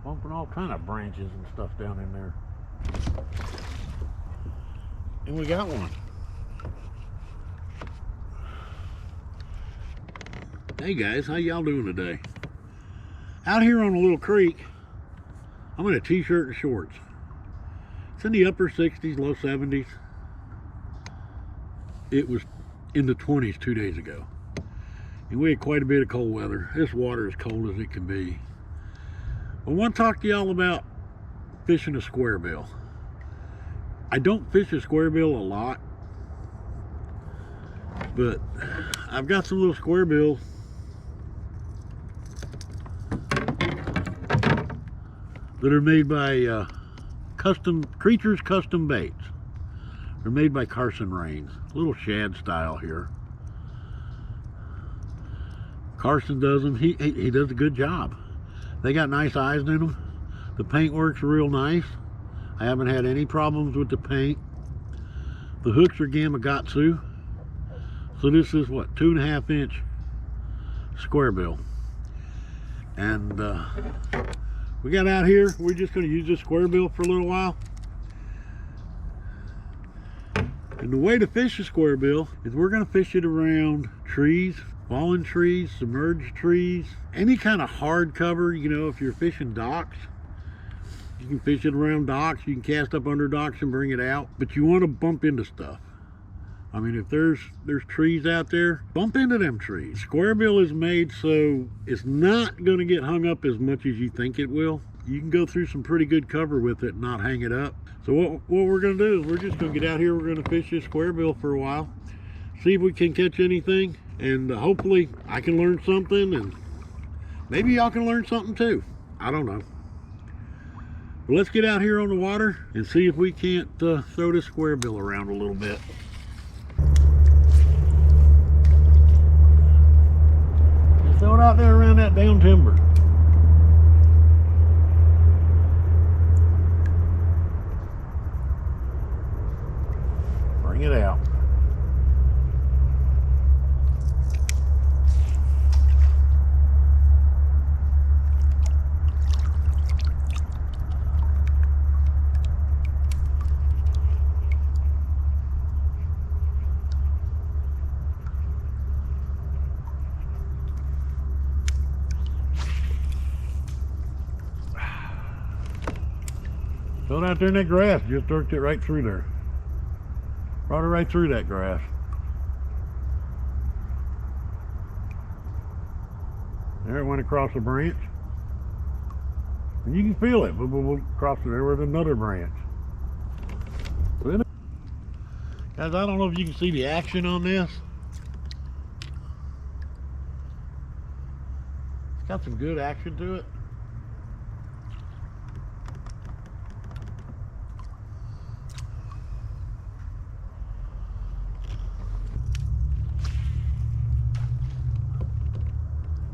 Bumping all kind of branches and stuff down in there. And we got one. Hey guys, how y'all doing today? Out here on a little creek, I'm in a t-shirt and shorts. It's in the upper 60s, low 70s. It was in the 20s 2 days ago. And we had quite a bit of cold weather. This water is cold as it can be. I want to talk to y'all about fishing a square bill. I don't fish a square bill a lot, but I've got some little square bills that are made by Creatures Custom Baits. They're made by Carson Raines. Little shad style here. Carson does them. He does a good job. They got nice eyes in them. The paint works real nice. I haven't had any problems with the paint. The hooks are Gamakatsu. So this is what, 2.5 inch square bill. And we got out here. We're just going to use this square bill for a little while. And the way to fish a square bill is we're going to fish it around trees, fallen trees, submerged trees, any kind of hard cover. You know, if you're fishing docks, you can fish it around docks. You can cast up under docks and bring it out, but you want to bump into stuff. I mean, if there's trees out there, bump into them trees. Square bill is made so it's not going to get hung up as much as you think it will. You can go through some pretty good cover with it and not hang it up. So what we're going to do is we're just going to get out here. We're going to fish this square bill for a while, see if we can catch anything, and hopefully I can learn something, and maybe y'all can learn something too. I don't know. But let's get out here on the water and see if we can't throw this square bill around a little bit. Just throw it out there around that down timber. Bring it out. Throw it out there in that grass. Just worked it right through there. Brought it right through that grass. There it went across the branch. And you can feel it. We'll cross there with another branch. Guys, I don't know if you can see the action on this. It's got some good action to it.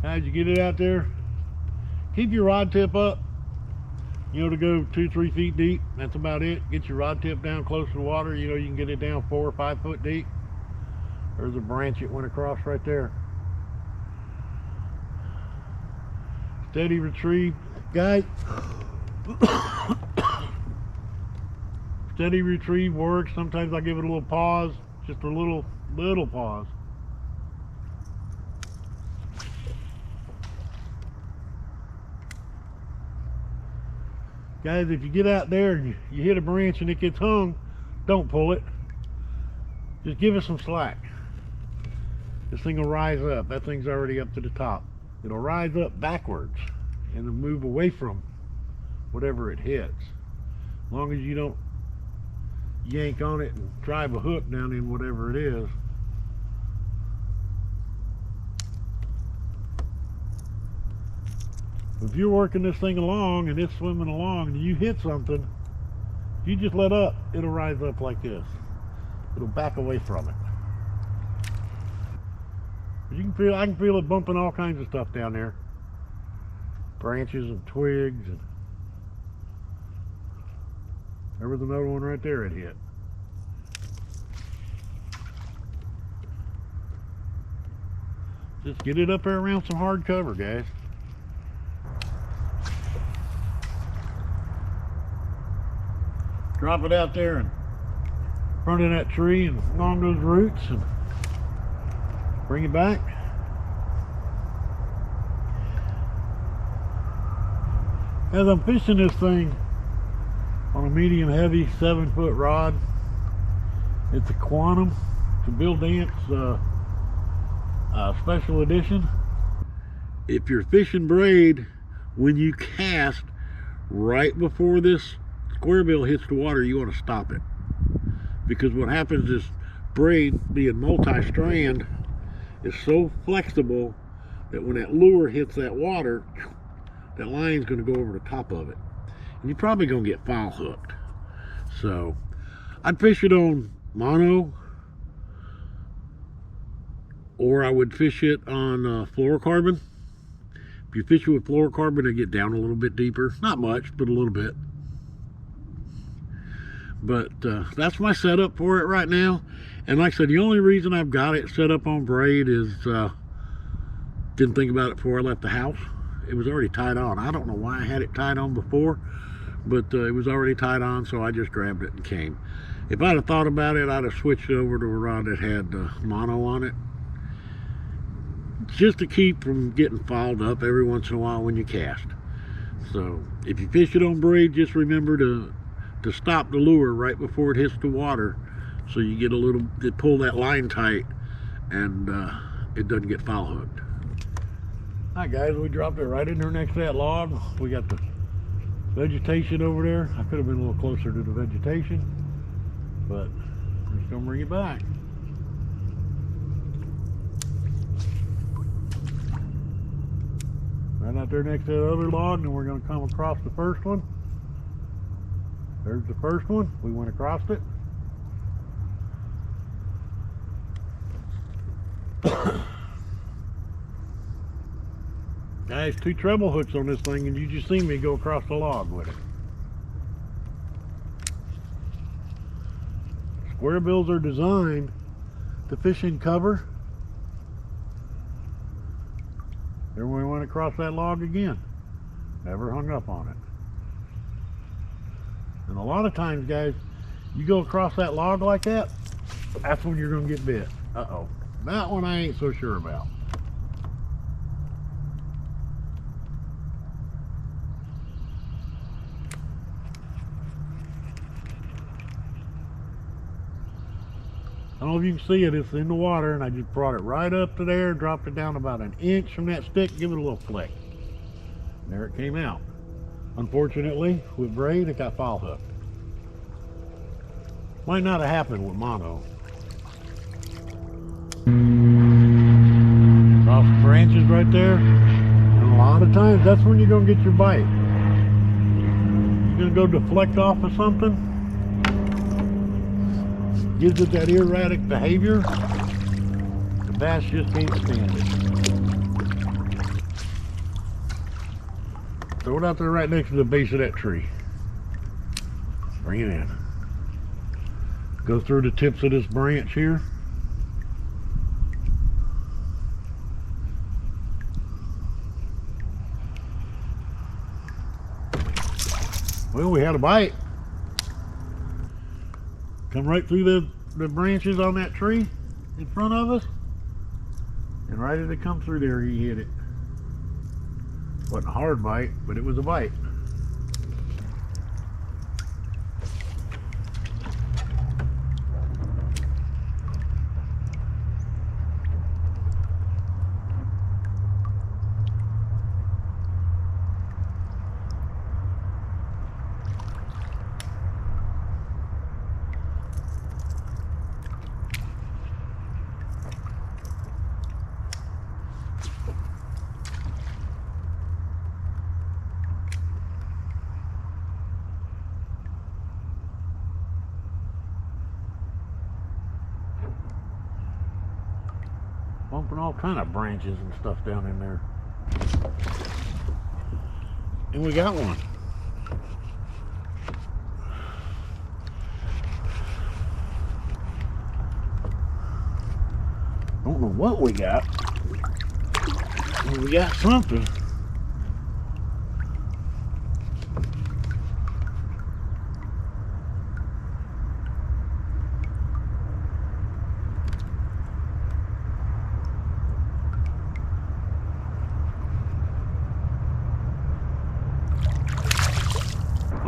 Guys, you get it out there, keep your rod tip up, you know, to go 2-3 feet deep. That's about it. Get your rod tip down close to the water. You know, you can get it down 4 or 5 foot deep. There's a branch it went across right there. Steady retrieve. Guys, steady retrieve works. Sometimes I give it a little pause, just a little pause. Guys, if you get out there and you hit a branch and it gets hung, don't pull it. Just give it some slack. This thing will rise up. That thing's already up to the top. It'll rise up backwards and then move away from whatever it hits. As long as you don't yank on it and drive a hook down in whatever it is. If you're working this thing along and it's swimming along and you hit something, if you just let up, it'll rise up like this. It'll back away from it. You can feel, I can feel it bumping all kinds of stuff down there. Branches and twigs, and there was another one right there it hit. Just get it up there around some hard cover, guys. drop it out there in front of that tree and along those roots and bring it back. As I'm fishing this thing on a medium heavy 7-foot rod, it's a Quantum, it's a Bill Dance special edition. If you're fishing braid, when you cast right before this square bill hits the water, you want to stop it, because what happens is braid, being multi-strand, is so flexible that when that lure hits that water, that line's going to go over the top of it, and you're probably going to get foul hooked. So I'd fish it on mono, or I would fish it on fluorocarbon. If you fish it with fluorocarbon, I get down a little bit deeper, not much, but a little bit. But that's my setup for it right now. And like I said, the only reason I've got it set up on braid is didn't think about it before I left the house. It was already tied on. I don't know why I had it tied on before, but it was already tied on, so I just grabbed it and came. If I'd have thought about it, I'd have switched it over to a rod that had mono on it, just to keep from getting fouled up every once in a while when you cast. So if you fish it on braid, just remember to stop the lure right before it hits the water, so you get a little, pull that line tight and it doesn't get foul hooked. All right guys, we dropped it right in there next to that log. We got the vegetation over there. I could have been a little closer to the vegetation, but I'm just gonna bring it back. Right out there next to the other log, and we're gonna come across the first one. There's the first one. We went across it. Guys, 2 treble hooks on this thing, and you just seen me go across the log with it. Square bills are designed to fish in cover. There we went across that log again. Never hung up on it. And a lot of times, guys, you go across that log like that, that's when you're going to get bit. Uh-oh. That one I ain't so sure about. I don't know if you can see it, it's in the water, and I just brought it right up to there, dropped it down about an inch from that stick, give it a little flick. And there it came out. Unfortunately, with braid, it got foul hooked. Might not have happened with mono. Across the branches right there, and a lot of times that's when you're going to get your bite. You're going to go deflect off of something, gives it that erratic behavior, the bass just can't stand it. Throw it out there right next to the base of that tree. Bring it in. Go through the tips of this branch here. Well, we had a bite. Come right through the branches on that tree in front of us, and right as it come through there, he hit it. Wasn't a hard bite, but it was a bite. Bumping all kind of branches and stuff down in there. And we got one. Don't know what we got. But we got something.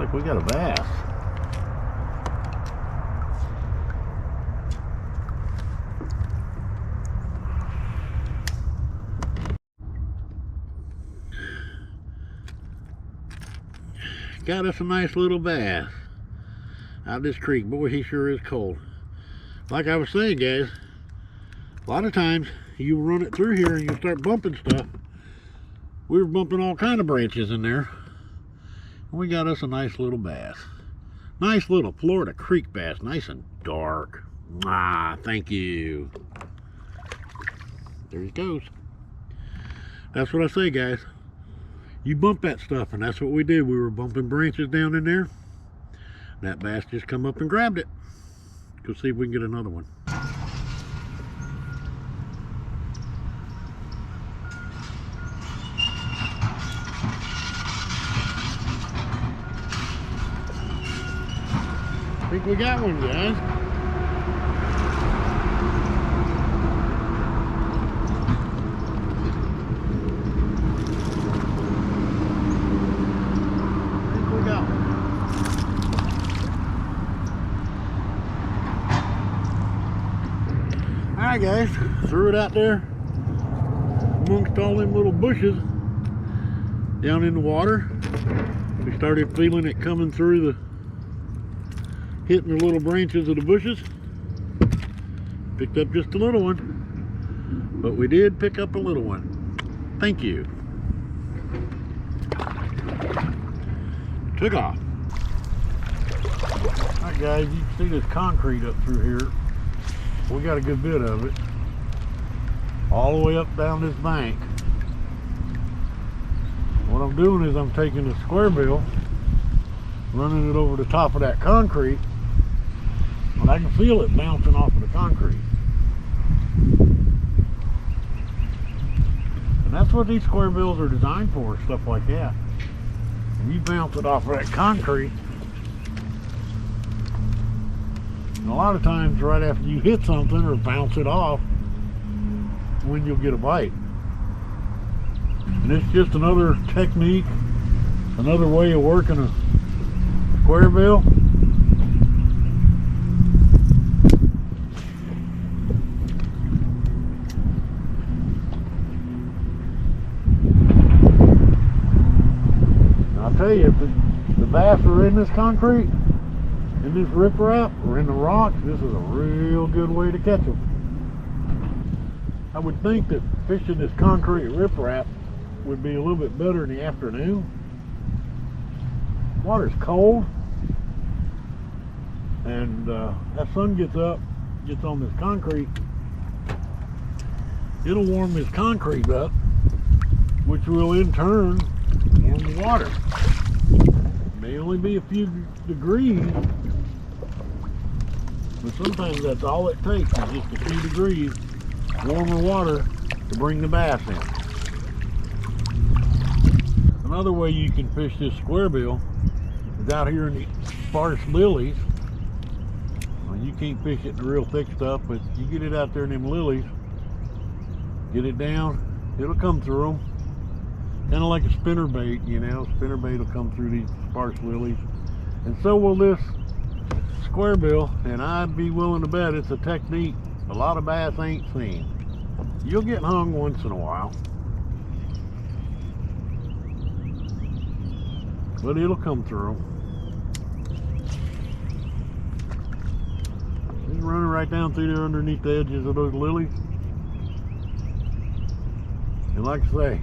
like we got a bass. Got us a nice little bass out of this creek. Boy, he sure is cold. Like I was saying, guys, a lot of times you run it through here and you start bumping stuff. We were bumping all kind of branches in there. And we got us a nice little bass. Nice little Florida creek bass, nice and dark. Ah, thank you. There he goes. That's what I say, guys. You bump that stuff, and that's what we did. We were bumping branches down in there. That bass just come up and grabbed it. Go see if we can get another one. I think we got one, guys. Alright guys, threw it out there amongst all them little bushes down in the water. We started feeling it coming through hitting the little branches of the bushes. Picked up just a little one, but we did pick up a little one. Thank you. Took off. Alright guys, you can see this concrete up through here. We got a good bit of it all the way up down this bank. What I'm doing is I'm taking the square bill, running it over the top of that concrete, and I can feel it bouncing off of the concrete. And that's what these square bills are designed for, stuff like that. And you bounce it off of that concrete, and a lot of times right after you hit something or bounce it off, when you'll get a bite. And it's just another technique, another way of working a square bill. And I'll tell you, if the bass are in this concrete, in this riprap or in the rocks, this is a real good way to catch them. I would think that fishing this concrete riprap would be a little bit better in the afternoon. Water's cold, and that sun gets up, gets on this concrete. It'll warm this concrete up, which will in turn warm the water. It may only be a few degrees, but sometimes that's all it takes, is just a few degrees warmer water to bring the bass in. Another way you can fish this square bill is out here in the sparse lilies. Well, you can't fish it in the real thick stuff, but you get it out there in them lilies, get it down, it'll come through them. Kind of like a spinner bait, you know. Spinner bait will come through these sparse lilies. And so will this square bill, and I'd be willing to bet it's a technique a lot of bass ain't seen. You'll get hung once in a while, but it'll come through. He's running right down through there underneath the edges of those lilies. And like I say,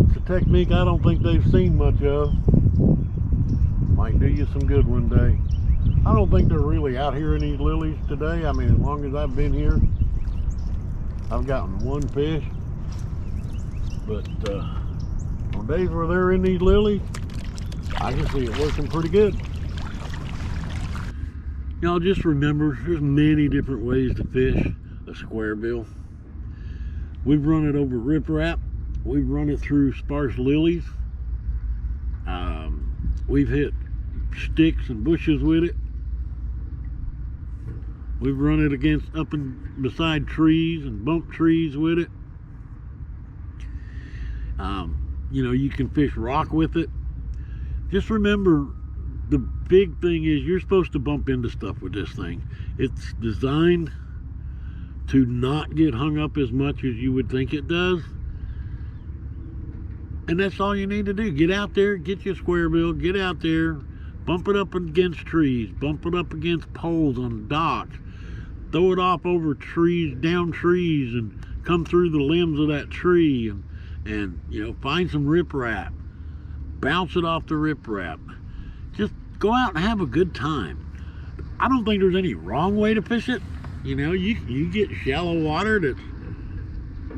it's a technique I don't think they've seen much of. Might do you some good one day. I don't think they're really out here in these lilies today. I mean, as long as I've been here, I've gotten one fish. But on days where they're in these lilies, I can see it working pretty good. Y'all just remember, there's many different ways to fish a square bill. We've run it over riprap. We've run it through sparse lilies. We've hit sticks and bushes with it. We've run it against up and beside trees and bump trees with it. You know, you can fish rock with it. just remember, the big thing is you're supposed to bump into stuff with this thing. It's designed to not get hung up as much as you would think it does. And that's all you need to do. Get out there, get your square bill, get out there, bump it up against trees, bump it up against poles on docks, throw it off over trees, down trees, and come through the limbs of that tree, and you know, find some riprap, bounce it off the riprap. Just go out and have a good time. I don't think there's any wrong way to fish it. You know, you get shallow water that's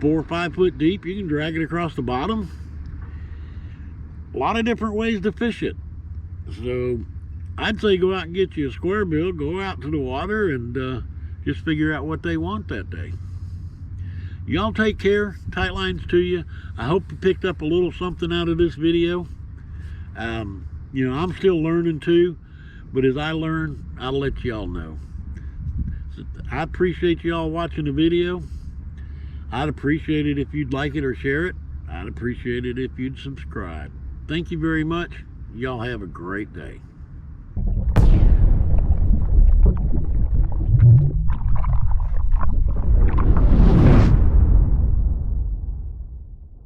4 or 5 foot deep, you can drag it across the bottom. A lot of different ways to fish it. So I'd say go out and get you a square bill, go out to the water, and just figure out what they want that day. Y'all take care. Tight lines to you. I hope you picked up a little something out of this video. You know, I'm still learning too, but as I learn, I'll let y'all know. So I appreciate y'all watching the video. I'd appreciate it if you'd like it or share it. I'd appreciate it if you'd subscribe. Thank you very much. Y'all have a great day.